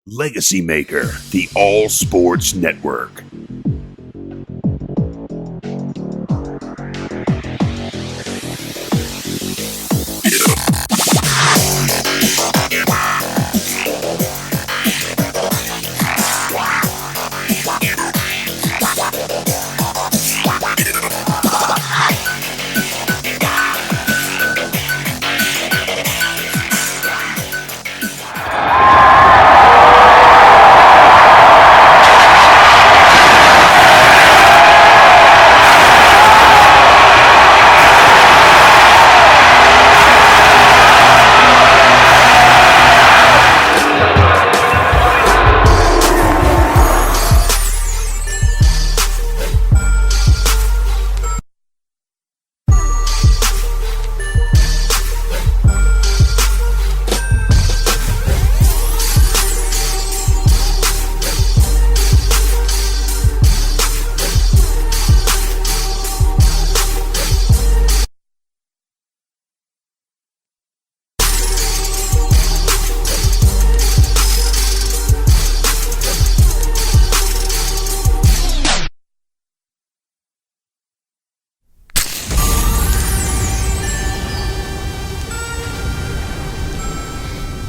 Legacy Maker, the All Sports Network.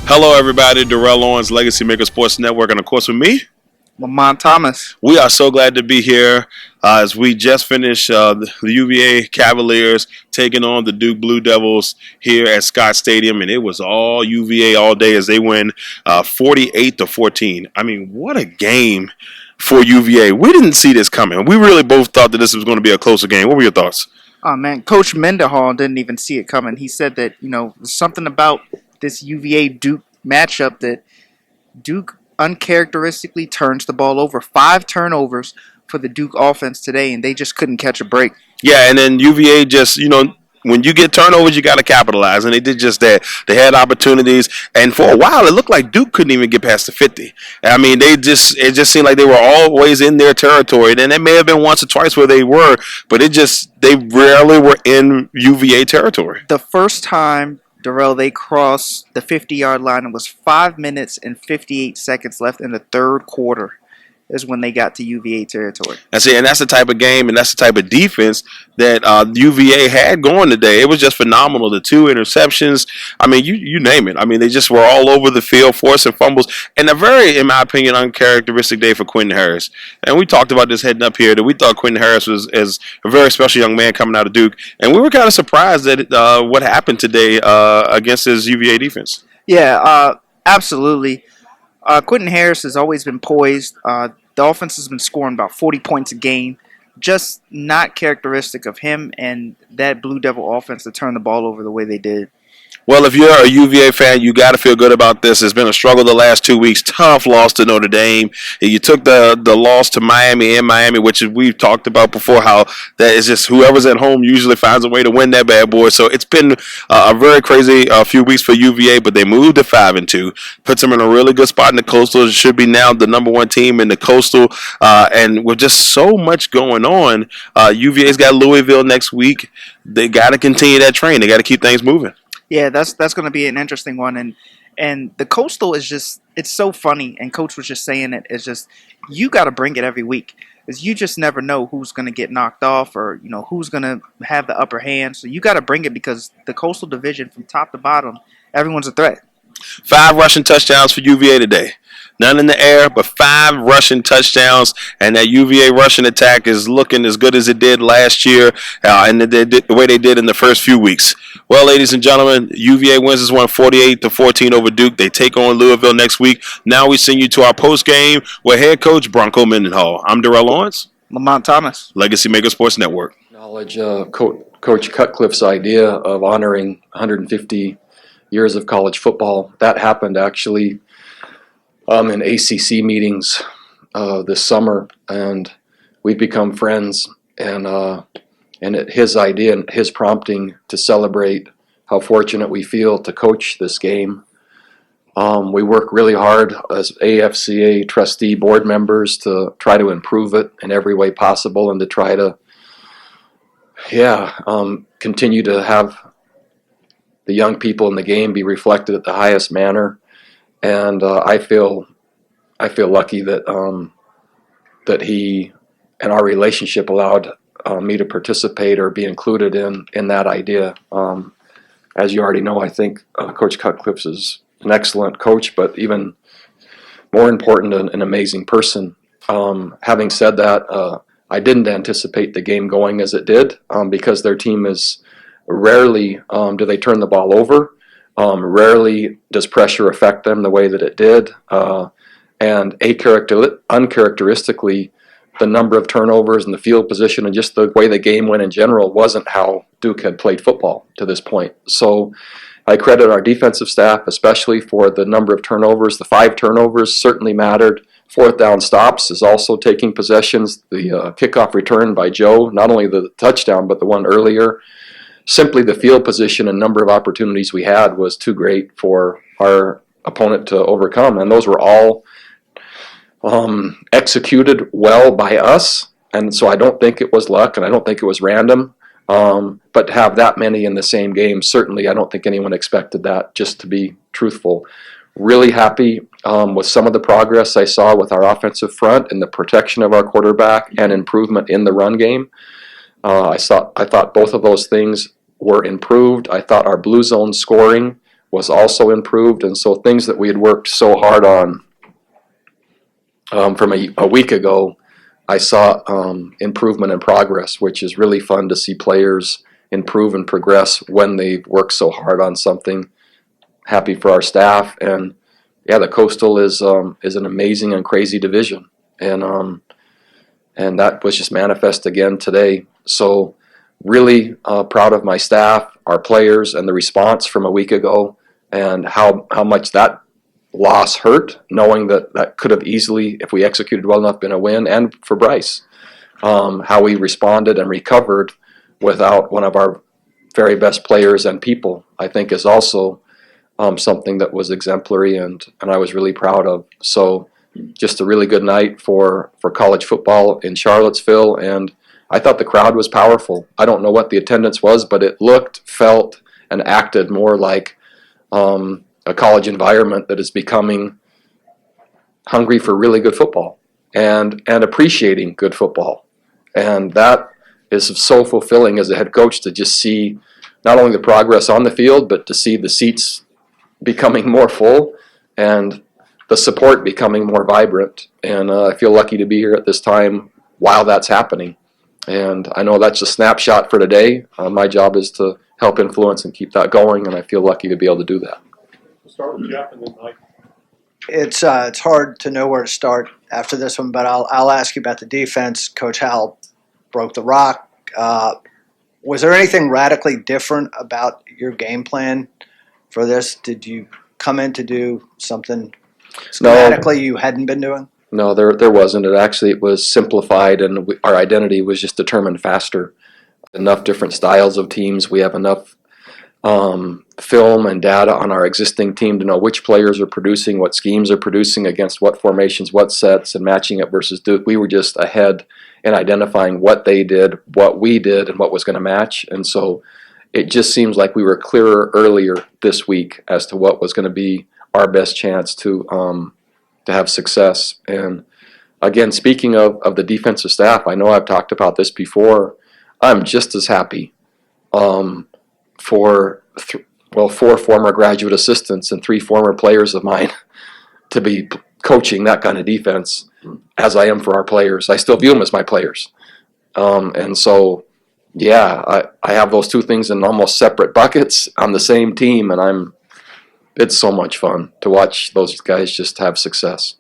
Hello, everybody. Darrell, Owens, Legacy Maker Sports Network, and of course with me, Lamonte. we are so glad to be here as we just finished the UVA Cavaliers taking on the Duke Blue Devils here at Scott Stadium, and it was all UVA all day as they win 48-14. I mean, what a game for UVA. We didn't see this coming. We really both thought that this was going to be a closer game. What were your thoughts? Oh man, Coach Mendenhall didn't even see it coming. He said that something about this UVA Duke matchup that Duke uncharacteristically turns the ball over. 5 turnovers for the Duke offense today, and they just couldn't catch a break. Yeah, and then UVA just, when you get turnovers, you got to capitalize, and they did just that. They had opportunities, and for a while, it looked like Duke couldn't even get past the 50. I mean, it just seemed like they were always in their territory. And it may have been once or twice where they were, but they rarely were in UVA territory. The first time, Darrell, they crossed the 50-yard line, it was 5 minutes and 58 seconds left in the third quarter is when they got to UVA territory. And that's the type of game and that's the type of defense that UVA had going today. It was just phenomenal. The 2 interceptions, I mean, you name it. I mean, they just were all over the field, forcing fumbles, and a very, in my opinion, uncharacteristic day for Quentin Harris. And we talked about this heading up here, that we thought Quentin Harris was as a very special young man coming out of Duke, and we were kind of surprised at what happened today against his UVA defense. Yeah, absolutely. Quentin Harris has always been poised. The offense has been scoring about 40 points a game. Just not characteristic of him and that Blue Devil offense to turn the ball over the way they did. Well, if you're a UVA fan, you got to feel good about this. It's been a struggle the last 2 weeks. Tough loss to Notre Dame. You took the loss to Miami in Miami, which we've talked about before, how that is just whoever's at home usually finds a way to win that bad boy. So it's been a very crazy few weeks for UVA, but they moved to 5-2, puts them in a really good spot in the Coastal. It should be now the number 1 team in the Coastal, and with just so much going on, UVA's got Louisville next week. They got to continue that train. They got to keep things moving. Yeah, that's going to be an interesting one, and the Coastal is just, it's so funny. And Coach was just saying it's just, you got to bring it every week, because you just never know who's going to get knocked off or who's going to have the upper hand. So you got to bring it, because the Coastal Division from top to bottom, everyone's a threat. 5 rushing touchdowns for UVA today. None in the air, but 5 rushing touchdowns, and that UVA rushing attack is looking as good as it did last year, and the way they did in the first few weeks. Well, ladies and gentlemen, UVA wins this one 48-14 over Duke. They take on Louisville next week. Now we send you to our post game with head coach Bronco Mendenhall. I'm Darrell Owens, Lamonte. Legacy Maker Sports Network. Acknowledge Coach Cutcliffe's idea of honoring 150 years of college football. That happened actually in ACC meetings this summer, and we've become friends. And his idea and his prompting to celebrate how fortunate we feel to coach this game. We work really hard as AFCA trustee board members to try to improve it in every way possible, and to try to, continue to have the young people in the game be reflected at the highest manner. And I feel I feel lucky that that he and our relationship allowed me to participate or be included in that idea. As you already know, I think Coach Cutcliffe is an excellent coach, but even more important, an amazing person. Having said that, I didn't anticipate the game going as it did because their team is rarely do they turn the ball over. Rarely does pressure affect them the way that it did. And uncharacteristically, the number of turnovers and the field position and just the way the game went in general wasn't how Duke had played football to this point. So I credit our defensive staff, especially for the number of turnovers. The 5 turnovers certainly mattered. 4th down stops is also taking possessions. The kickoff return by Joe, not only the touchdown, but the one earlier. Simply the field position and number of opportunities we had was too great for our opponent to overcome. And those were all executed well by us. And so I don't think it was luck, and I don't think it was random. But to have that many in the same game, certainly I don't think anyone expected that, just to be truthful. Really happy with some of the progress I saw with our offensive front and the protection of our quarterback and improvement in the run game. I thought both of those things were improved. I thought our blue zone scoring was also improved. And so things that we had worked so hard on from a week ago, I saw improvement and progress, which is really fun to see players improve and progress when they've worked so hard on something. Happy for our staff, and yeah, the Coastal is an amazing and crazy division, and that was just manifest again today. So really proud of my staff, our players, and the response from a week ago, and how much that loss hurt, knowing that could have easily, if we executed well enough, been a win. And for Bryce, how we responded and recovered without one of our very best players and people, I think is also something that was exemplary and I was really proud of. So just a really good night for college football in Charlottesville, and I thought the crowd was powerful. I don't know what the attendance was, but it looked, felt, and acted more like a college environment that is becoming hungry for really good football and appreciating good football. And that is so fulfilling as a head coach, to just see not only the progress on the field, but to see the seats becoming more full and the support becoming more vibrant. And I feel lucky to be here at this time while that's happening. And I know that's a snapshot for today. My job is to help influence and keep that going, and I feel lucky to be able to do that. We'll start with Jeff and then Mike. It's hard to know where to start after this one, but I'll ask you about the defense. Coach Howell broke the rock. Was there anything radically different about your game plan for this? Did you come in to do something schematically you hadn't been doing? No, there wasn't. It was simplified, and our identity was just determined faster. Enough different styles of teams. We have enough film and data on our existing team to know which players are producing, what schemes are producing against what formations, what sets, and matching it versus Duke. We were just ahead in identifying what they did, what we did, and what was going to match. And so it just seems like we were clearer earlier this week as to what was going to be our best chance to have success. And again, speaking of the defensive staff, I know I've talked about this before. I'm just as happy for 4 former graduate assistants and 3 former players of mine to be coaching that kind of defense as I am for our players. I still view them as my players. And so, yeah, I have those 2 things in almost separate buckets on the same team, and it's so much fun to watch those guys just have success.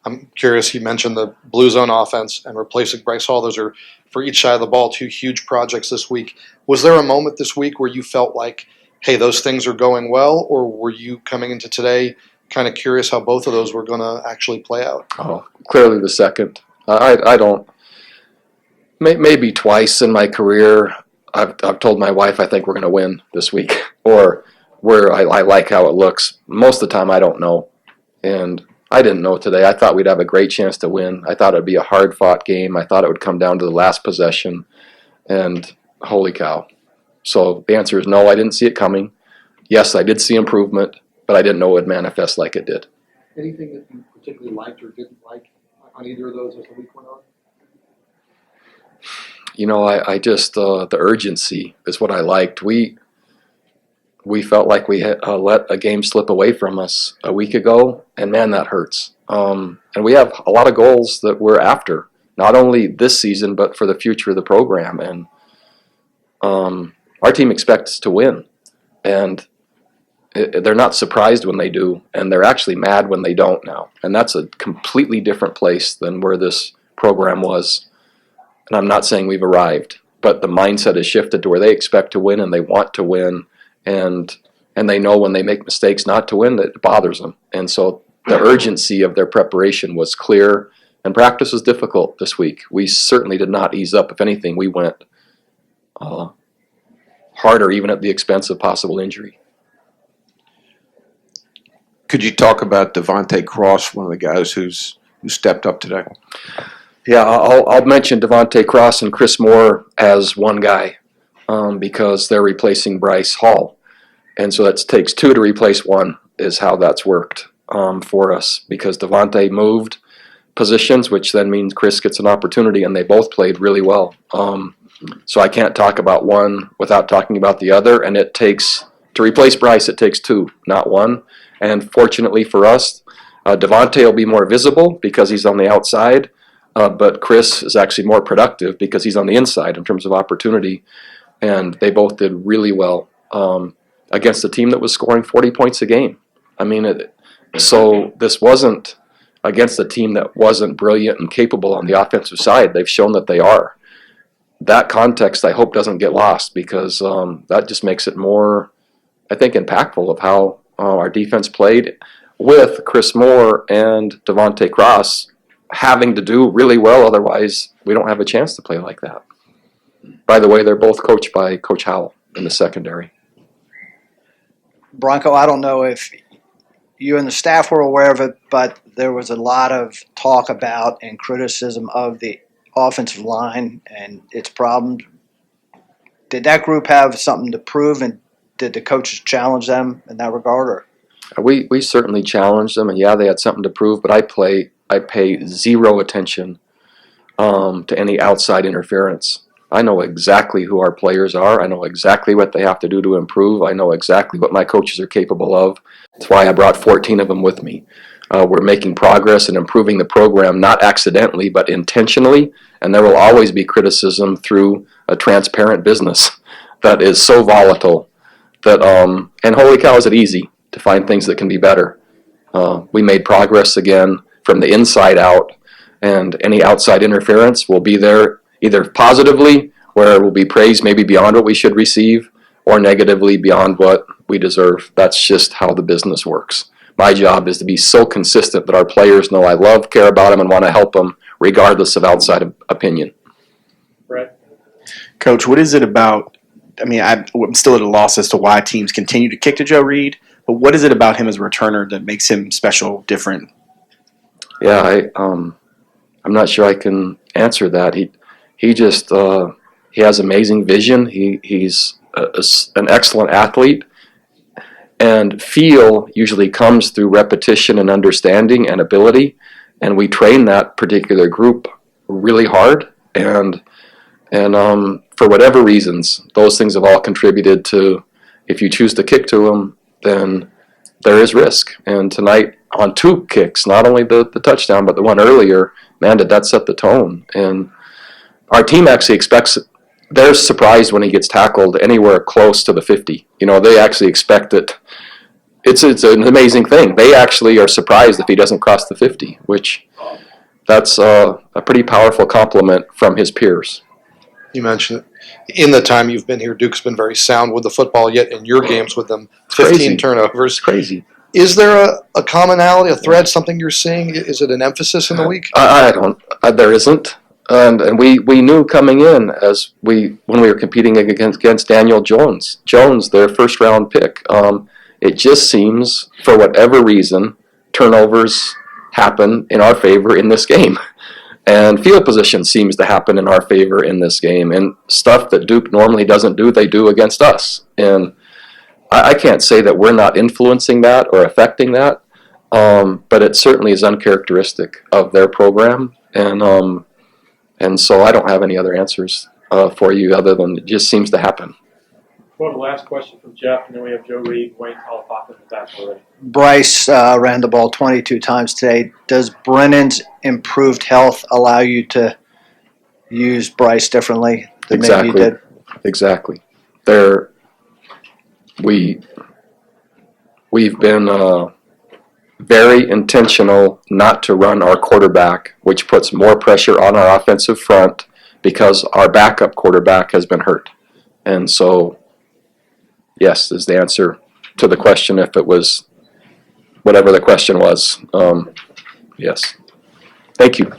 I'm curious, you mentioned the blue zone offense and replacing Bryce Hall. Those are, for each side of the ball, 2 huge projects this week. Was there a moment this week where you felt like, hey, those things are going well, or were you coming into today kind of curious how both of those were going to actually play out? Oh, clearly the second. I don't. Maybe twice in my career, I've told my wife I think we're going to win this week, or where I like how it looks. Most of the time, I don't know, and I didn't know today. I thought we'd have a great chance to win. I thought it'd be a hard-fought game. I thought it would come down to the last possession, and holy cow. So the answer is no, I didn't see it coming. Yes, I did see improvement, but I didn't know it would manifest like it did. Anything that you particularly liked or didn't like on either of those as the week went on? I just the urgency is what I liked. We felt like we had let a game slip away from us a week ago, and man, that hurts. And we have a lot of goals that we're after, not only this season but for the future of the program. And our team expects to win, and they're not surprised when they do, and they're actually mad when they don't now. And that's a completely different place than where this program was. And I'm not saying we've arrived, but the mindset has shifted to where they expect to win and they want to win, and they know when they make mistakes not to win that it bothers them. And so the urgency of their preparation was clear, and practice was difficult this week. We certainly did not ease up. If anything, we went harder, even at the expense of possible injury. Could you talk about Devontae Cross, one of the guys who stepped up today? Yeah, I'll mention Devontae Cross and Chris Moore as one guy because they're replacing Bryce Hall. And so that takes two to replace one is how that's worked for us, because Devontae moved positions, which then means Chris gets an opportunity, and they both played really well. So I can't talk about one without talking about the other, and it takes, to replace Bryce, it takes two, not one. And fortunately for us, Devontae will be more visible because he's on the outside, but Chris is actually more productive because he's on the inside in terms of opportunity, and they both did really well against a team that was scoring 40 points a game. I mean, so this wasn't against a team that wasn't brilliant and capable on the offensive side. They've shown that they are. That context, I hope, doesn't get lost, because that just makes it more, I think, impactful of how our defense played, with Chris Moore and Devontae Cross having to do really well. Otherwise, we don't have a chance to play like that. By the way, they're both coached by Coach Howell in the secondary. Bronco, I don't know if you and the staff were aware of it, but there was a lot of talk about and criticism of the offensive line and its problems. Did that group have something to prove, and did the coaches challenge them in that regard? Or? We certainly challenged them, and yeah, they had something to prove, but I pay zero attention to any outside interference. I know exactly who our players are. I know exactly what they have to do to improve. I know exactly what my coaches are capable of. That's why I brought 14 of them with me. We're making progress and improving the program, not accidentally, but intentionally, and there will always be criticism through a transparent business that is so volatile that, and holy cow, is it easy to find things that can be better. We made progress again from the inside out, and any outside interference will be there either positively, where it will be praised maybe beyond what we should receive, or negatively beyond what we deserve. That's just how the business works. My job is to be so consistent that our players know I love, care about them, and want to help them regardless of outside opinion. Right. Coach, what is it about, I'm still at a loss as to why teams continue to kick to Joe Reed, but what is it about him as a returner that makes him special, different? Yeah, I'm not sure I can answer that. He just he has amazing vision. He's an excellent athlete, and feel usually comes through repetition and understanding and ability, and we train that particular group really hard, and for whatever reasons, those things have all contributed to, if you choose to kick to them, then there is risk. And tonight, on two kicks, not only the touchdown, but the one earlier, man, did that set the tone. And our team actually expects it. They're surprised when he gets tackled anywhere close to the 50. They actually expect it. It's an amazing thing. They actually are surprised if he doesn't cross the 50, which that's a pretty powerful compliment from his peers. You mentioned it. In the time you've been here, Duke's been very sound with the football, yet in your games with them, 15 turnovers. It's crazy. Is there a commonality, a thread, something you're seeing? Is it an emphasis in the week? I don't. There isn't. And we knew coming in when we were competing against Daniel Jones, their first round pick. It just seems, for whatever reason, turnovers happen in our favor in this game. And field position seems to happen in our favor in this game. And stuff that Duke normally doesn't do, they do against us. And I can't say that we're not influencing that or affecting that. but it certainly is uncharacteristic of their program, and so I don't have any other answers for you other than it just seems to happen. Well, the last question from Jeff, and then we have Joe Reed, Wayne Talapaka in the back already. Bryce ran the ball 22 times today. Does Brennan's improved health allow you to use Bryce differently than maybe you did? Exactly. We've been very intentional not to run our quarterback, which puts more pressure on our offensive front because our backup quarterback has been hurt. And so, yes, is the answer to the question. If it was whatever the question was, yes. Thank you.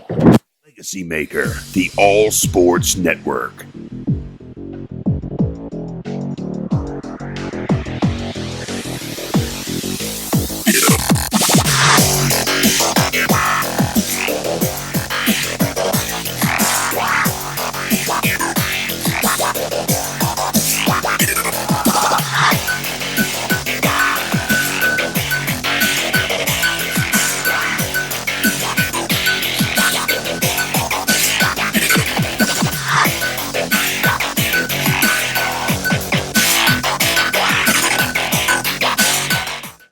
Legacy Maker, the All Sports Network.